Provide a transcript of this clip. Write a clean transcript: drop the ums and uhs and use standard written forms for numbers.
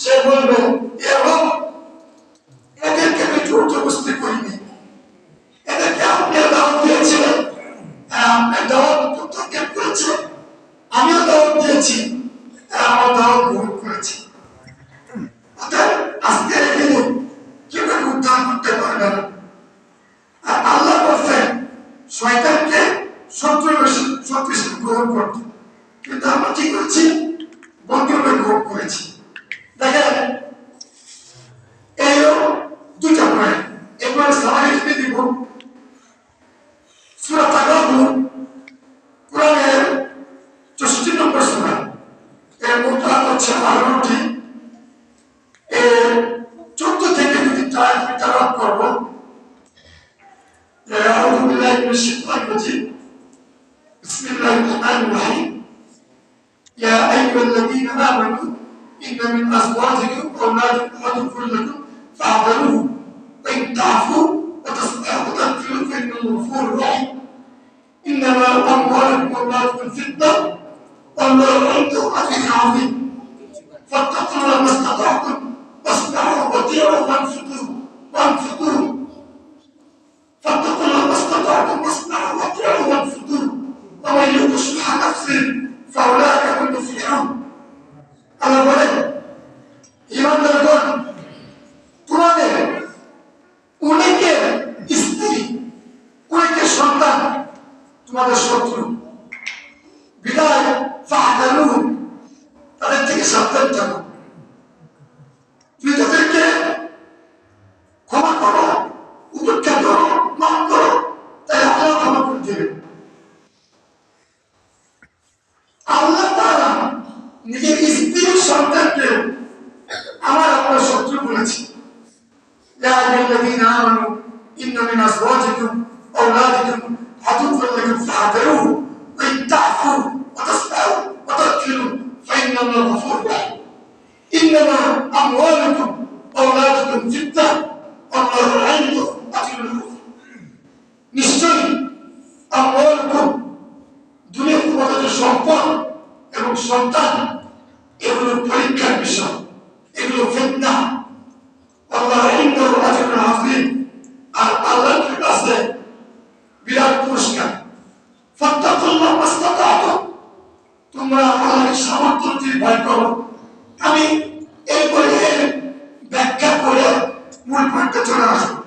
সে বলবে এবং এদেরকে আমি জোর জবরদস্তি করিনি, এদেরকে আপনি দাওয়াত দিয়েছিলেন, আপনি দাওয়াত প্রত্যাখ্যান করেছেন, আমিও দাওয়াত দিয়েছি, আমার দাওয়াত গ্রহণ করেছি। অর্থাৎ আজকের দিনে কেউ উদ্ধার করতে পারবে না। আর আল্লাহ বলছেন শয়তানকে শত্রু হিসেবে গ্রহণ করতে, কিন্তু আমরা কি করেছি? বন্ধুরূপে গ্রহণ করেছি। দেখেন এইও দুটা পয়েন্ট, এরপরে সামাজিক দিব সূরা তাগাবুন কোরআনের 64 নম্বর সূরা, এর মোটা হচ্ছে 12টি, এর 14 থেকে যদি তেলাওয়াত করব। আউযু বিল্লাহি মিনাশ শাইতানির রাজীম, বিসমিল্লাহির রহমানির রহিম। ইয়া আইয়ুহাল্লাযীনা আমানু ইন্না মিন আযওয়াজিকুম ওয়া আওলাদিকুম আদুও্বুন লাকুম ফাহযারুহু ওয়া ইন তা'ফু ওয়া তাসফাহু ওয়া তাগফিরু ফাইন্নাল্লাহা গফুরুর রাহিম। ইন্নামা আমওয়ালুকুম ওয়া আওলাদুকুম ফিতনাহ ওয়াল্লাহু ইনদাহু আজরুন আযীম। ফাত্তাকুল্লাহ মাসতাতা'তুম واسمعوا وأطيعوا وانفقوا فاتقوا الله ما استطعتم واسمعوا وأطيعوا وانفقوا ومن يوق شح نفسه فأولئك هم المفلحون। আল্লাহ বলেন ঈমানদারগণ, তোমাদের অনেকের স্ত্রী, অনেকের সন্তান তোমাদের শত্রু, বিদায় ফাহযারুহু, তাদের থেকে সাবধান থাকো। তুমি তাদেরকে ক্ষমা করো, উপেক্ষা করো, মাফ করো, তাই আল্লাহ ক্ষমা করে দেবেন। আল্লাহ তাআলা নিজের স্ত্রীর সন্তানকে আমার আপনার শত্রু বলেছে। ইয়া আইয়ুহাল্লাযীনা আমানু ইন্না মিন আযওয়াজিকুম ওয়া আওলাদিকুম আদুও্বুন লাকুম ফাহযারুহু ওয়া ইন তা'ফু ওয়া তাসফাহু ওয়া তাগফিরু ফাইন্নাল্লাহা গফুরুর রাহিম। ইন্নামা আমওয়ালুকুম ওয়া আওলাদুকুম ফিতনাহ ওয়াল্লাহু ইনদাহু আজরুন আযীম। নিশ্চয়ই আমওয়ালুকুম, দুনিয়ার তোমাদের সম্পদ এবং সন্তান, এগুলো পরীক্ষার বিষয়, এগুলো ফিতনা। আল্লাহু ইনদাহু আজরুন আযীম, আর আল্লাহর কাছে বিরাট পুরস্কার। ফাত্তাকুল্লাহ মাসতাতা'তুম, তোমরা আল্লাহর সামর্থ্য দিয়ে ভয় করো। আমি এরপরে ব্যাখ্যা করে মূল পয়েন্টে চলে আসবো।